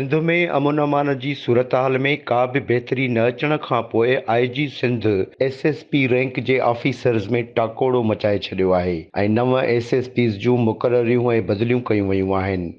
सिंध में अमन अमान जी सूरतहाल में का बि बहितरी न अचण खां पोइ आईजी सिंध एसएसपी रैंक जे ऑफिसर्स में टाकोड़ो मचाए छॾियो आहे ऐं 9 एसएसपीज़ जूं मुक़ररियूं ऐं बदिलियूं कयूं वयूं आहिनि।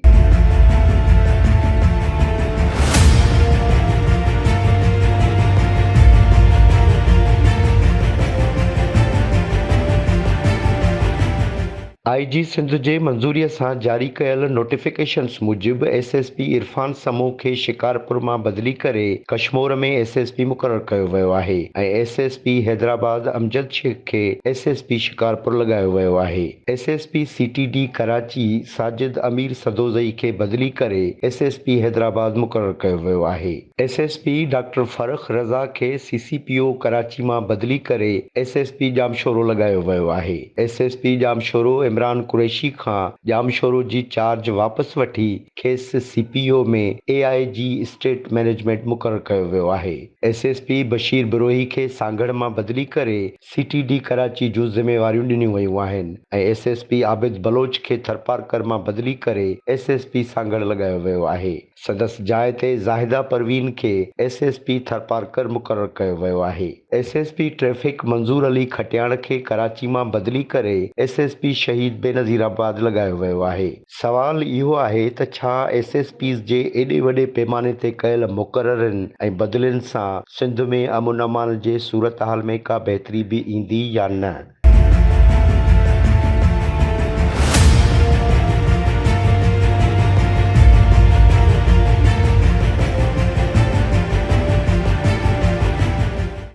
आईजी सिंध जे मंज़ूरीअ सां जारी कयल नोटिफिकेशन्स मूजिबि एसएसपी इरफान समूह खे शिकारपुर मां बदिली करे कशमोर में एसएसपी मुक़ररु कयो वियो आहे ऐं एसएसपी हैदराबाद अमजद शेख खे एसएसपी शिकारपुर लॻायो वियो आहे। एसएसपी सीटीडी कराची साजिद अमीर सदोज़ई खे बदिली करे एसएसपी हैदराबाद मुक़ररु कयो वियो आहे। एसएसपी डॉक्टर फरख रज़ा खे सीसीपीओ कराची मां बदिली करे एसएसपी जामशोरो लॻायो वियो आहे। एसएसपी जामशोरो इमरान कुरैशी खां जामशोरो जी चार्ज वापसि वठी खेसि सीपीओ में एआईजी स्टेट मैनेजमेंट मुक़ररु कयो वियो आहे। एसएसपी बशीर बिरोही खे सांगड़ मां बदिली करे सीटीडी कराची जूं ज़िम्मेवारियूं ॾिनियूं वयूं आहिनि ऐं एसएसपी आबिद बलोच खे थरपारकर मां बदिली करे एसएसपी सांगड़ लॻायो वियो आहे। संदसि जाइ ते ज़ाहिदा परवीन खे एसएसपी थरपारकर मुक़ररु कयो वियो आहे। एसएसपी ट्रैफिक मंज़ूर अली खटियाण खे कराची मां बदिली करे एसएसपी शहीद बेनज़ीराबाद लॻायो वियो आहे। सवाल इहो आहे त छा एसएसपीज़ जे एॾे वॾे पैमाने ते कयल मुक़ररनि ऐं बदिलियुनि सां सिंध में अमन अमान जे सूरतहाल में का बहितरी बि ईंदी या न।